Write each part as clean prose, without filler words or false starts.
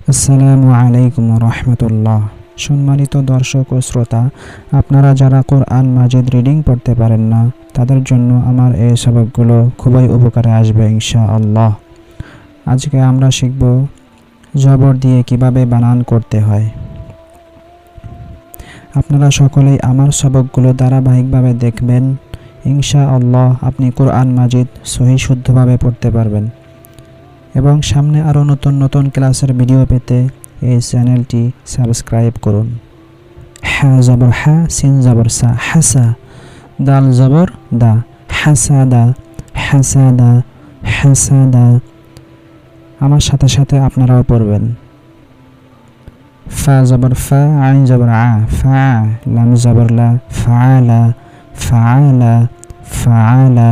আসসালামু আলাইকুম রহমতুল্লাহ। সম্মানিত দর্শক ও শ্রোতা, আপনারা যারা কোরআন মাজিদ রিডিং পড়তে পারেন না, তাদের জন্য আমার এই সবকগুলো খুবই উপকারে আসবে ইনশাআল্লাহ। আজকে আমরা শিখব জবর দিয়ে কিভাবে বানান করতে হয়। আপনারা সকলেই আমার সবকগুলো ধারাবাহিকভাবে দেখবেন, ইনশাআল্লাহ আপনি কোরআন মাজিদ সহি শুদ্ধভাবে পড়তে পারবেন। এবং সামনে আরও নতুন নতুন ক্লাসের ভিডিও পেতে এই চ্যানেলটি সাবস্ক্রাইব করুন। হা জবর হা, সিন জবর সা, হাসা। দাল জবর দা, হাসাদা, হাসাদা, হাসাদা। আমার সাথে সাথে আপনারাও পড়বেন। ফা জবর ফা, আইন জবর আ, ফা। লাম জবর লা, ফাআলা, ফাআলা, ফাআলা।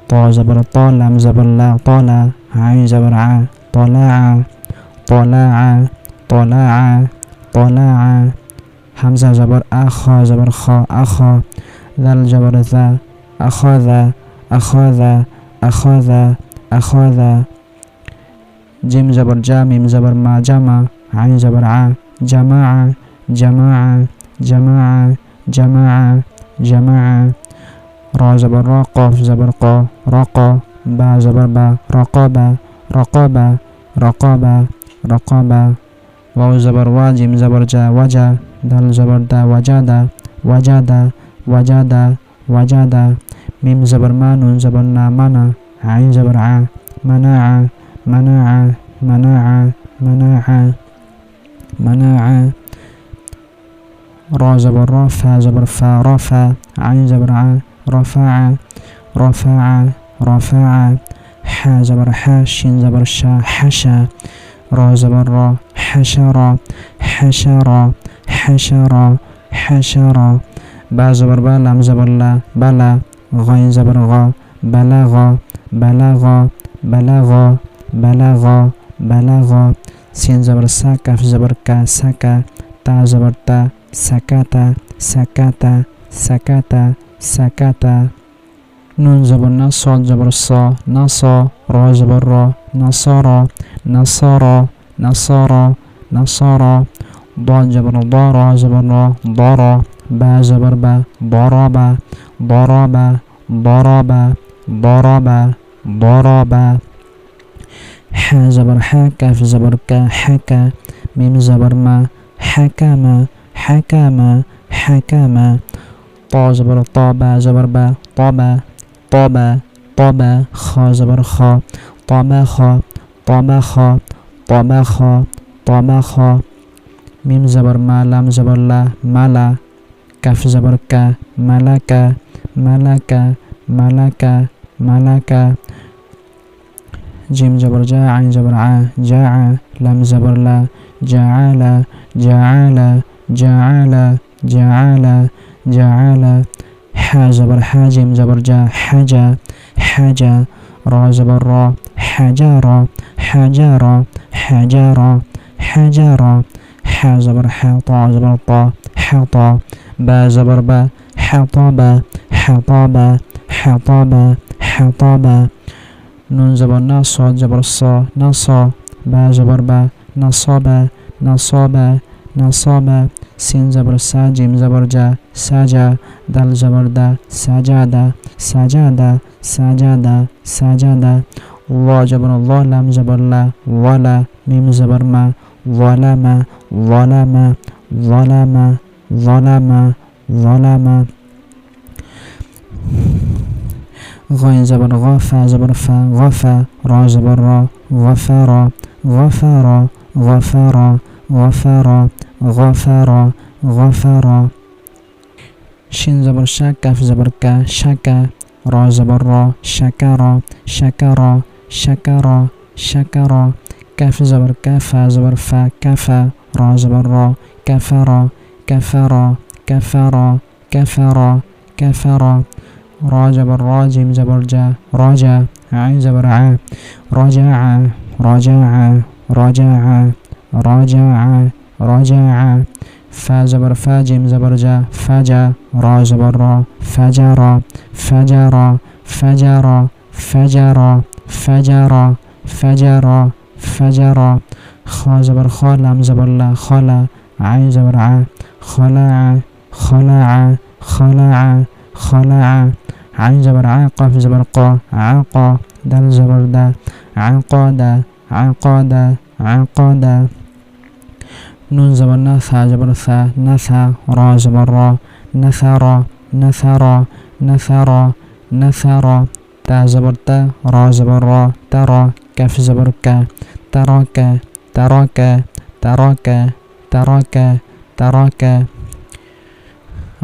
ত জবর ত, লাম জবর লা, তলা। আইন জবর আ, তলা, তলা, তলা, তলা। হামজা জবর আ, খ জবর খ, আখ। দাল জবর দা, আখদা, আখদা, আখদা, আখদা। জিম জবর জা, মিম জবর মা, জামা। আইন জবর আ, জামা, জামা, জামা, জামা, জামা। র জবর র, কফ জবর ক, রক। বা জবর বা, রকবা, রকবা, রকবা, রকবা। ওয়াও জবর ওয়া, জিম জবর জা, ওয়াজা। দাল জবর দা, ওয়াজাদা, ওয়াজাদা, ওয়াজাদা, ওয়াজাদা। মিম জবর মা, নুন জবর না, মানা। আইন জবর আ, মানা, মানা, মানা, মানা, মানা। র জবর র, ফা জবর ফা, রফা। আইন জবর আ, রফা, রফা, রফা। হা জবর হা, শিন জবর শা, হাসা। র জবর র, হাসার, হাসার, হাসার, হাসার। বা জবর বা, লাম জবর লা, বালা। গইন জবর গ, বালাগ, বালাগ, বালাগ, বালাগ, বালাগ। সিন জবর সা, কাফ জবর কা, সাকা। তা জবর তা, সাকাতা, সাকাতা, সাকাতা, সাকাতা। নুন জবর না, সদ জবর স, নাস। র জবর র, নাসর, নাসর, নাসর, নাসর। দ জবর দ, র জবর র, দর। বা জবর বা, দরবা, দরবা, দরবা, দরবা, দরবা। হা জবর হা, কাফ জবর কা, হাকা। মিম জবর মা, হাকামা, হাকামা, হাকামা। ত জবর ত, বা জবর বা, তবা, তবা, তবা। খ জবর খ, তবা খ, তবা খ, তবা খ, তবা খ। মিম জবর মা, লাম জবর লা, মালা। কাফ জবর কা, মালাকা, মালাকা, মালাকা, মালাকা। জিম জবর জা, আইন জবর আ, জা। লাম জবর লা, জাআলা, জাআলা, জাআলা, জাআলা, জাআলা। হা জবর হা, জিম জবর জা, হাজা, হাজা। র জবর র, হাজার, হাজার, হাজার, হাজার। হা জবর হা, ত জবর ত, হাত। বা জবর বা, হাতাবা, হাতাবা, হাতাবা, হাতাবা। নুন জবর না, সদ জবর স, নাস। বা জবর বা, নাসবা, নাসবা, নাসবা। সিন জবর সা, জিম জবর জা, সাজা। দাল জবর দা, সাজাদা, সাজাদা, সাজাদা, সাজাদা। ল জবর ল, লাম জবর লা, ওয়ালা। মিম জবর মা, ওয়ালামা, ওয়ালামা, ওয়ালামা, ওয়ালামা, ওয়ালামা। গইন জবর গ, ফা জবর ফা, গফা। র জবর র, গফার, গফার, গফার, গফার, গফার, গফার। শিন জবর শা, কাফ জবর কা, শাকা। র জবর র, শাকার, শাকার, শাকার, শাকার। কাফ জবর কা, ফা জবর ফা, কাফা। র জবর র, কাফার, কাফার, কাফার, কাফার, কাফার। র জবর র, জিম জবর জা, রজা। আইন জবর আ, রজা, রজা, রজা, রজা, রজা। ফা জবর ফা, জিম জবর জা, ফাজা। র জবর র, ফাজার, ফাজার, ফাজার, ফাজার, ফাজার, ফাজার, ফাজার। خا زبر خا لام زبر لا خلا عين زبر ع خلع خلع خلع خلع عين زبر ع قاف زبر قا عقا دال زبر دا عقاد عقاد عقاد نون زبر نا ثا زبر ثا نثا را زبر را نثر نثر نثر نثر تا زبر تا را زبر را ترى كف زبر ك تراك تراك تراك تراك تراك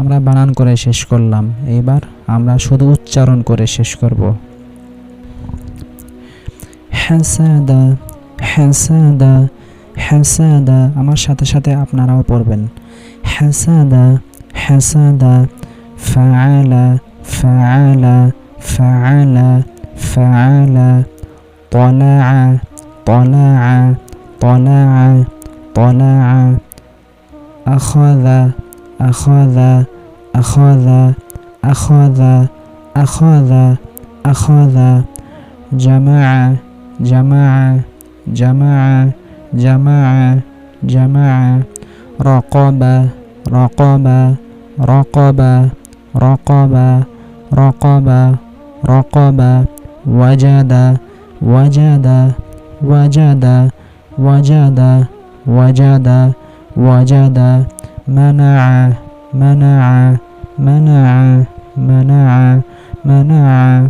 আমরা বানান করে শেষ করলাম। এইবার আমরা শুধু উচ্চারণ করে শেষ করব। হাসাদা হাসাদা হাসাদা, আমার সাথে সাথে আপনারাও পড়বেন। হাসাদা হাসাদা ফাআলা ফাআলা ফাআলা ফাআলা طلع طلع طلع طلع أخذ أخذ أخذ أخذ أخذ أخذ جمع جمع جمع جمع جمع رقب رقب رقب رقب رقب رقب وجد وجد وجد وجد وجد وجد منع منع منع منع منع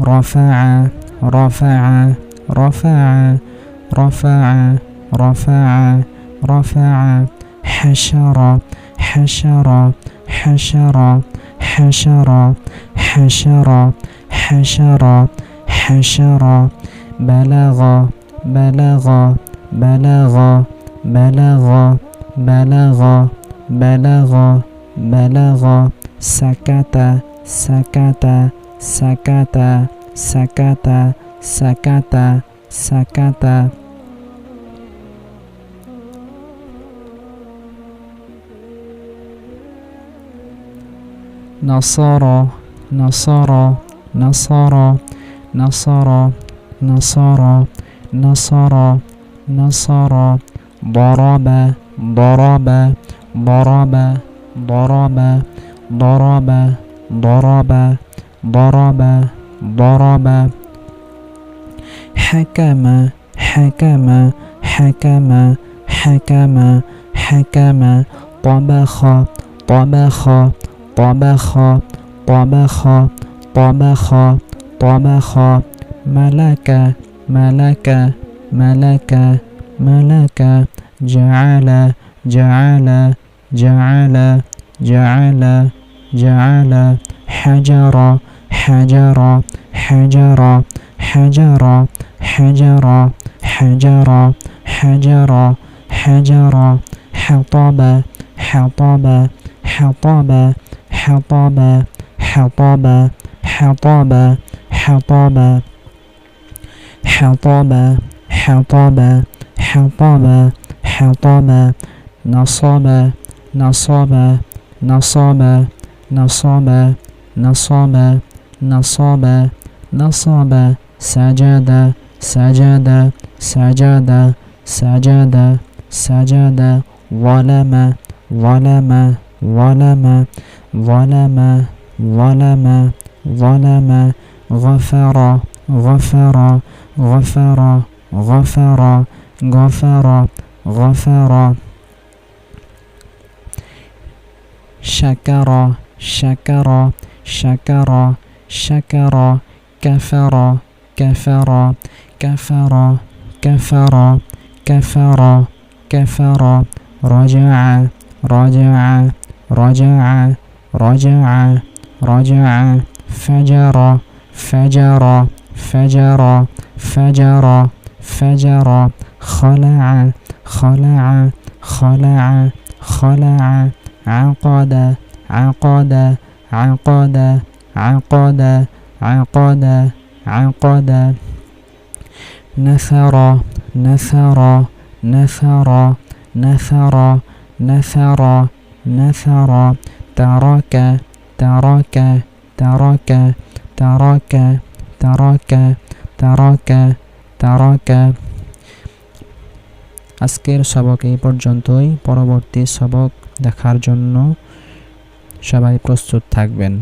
رفع رفع رفع رفع رفع رفع حشر حشر حشر حشر حشر حشر حشر بلغ بلغ بلغ بلغ بلغ بلغ بلغ سكت سكت سكت سكت سكت سكت نصر نصر نصر نصر نصر نصر نصر ضرب ضرب ضرب ضرب ضرب ضرب ضرب ضرب حكم حكم حكم حكم حكم طبخ طبخ طبخ طبخ طبخ طبخ ملك ملك ملك ملك جعل جعل جعل جعل جعل حجر حجر حجر حجر حجر حجر حجر حجر حطب حطب حطب حطب حطب حطب حطب حطب حطب حطب حطب نصب نصب نصب نصب نصب نصب نصب سجد سجد سجد سجد سجد ظلم ظلم ظلم ظلم ظلم ظلم غفر غفر غفر غفر غفر غفر شكر شكر شكر شكر كفر كفر كفر كفر كفر كفر رجع رجع رجع رجع رجع فجر فجر فجر فجر فجر خلع خلع خلع خلع عقد عقد عقد عقد عقد عقد نثر نثر نثر نثر نثر نثر ترك ترك ترك ترك ترك ترك ترك আজকের সবক এই পর্যন্তই। পরবর্তী সবক দেখার জন্য সবাই প্রস্তুত থাকবেন।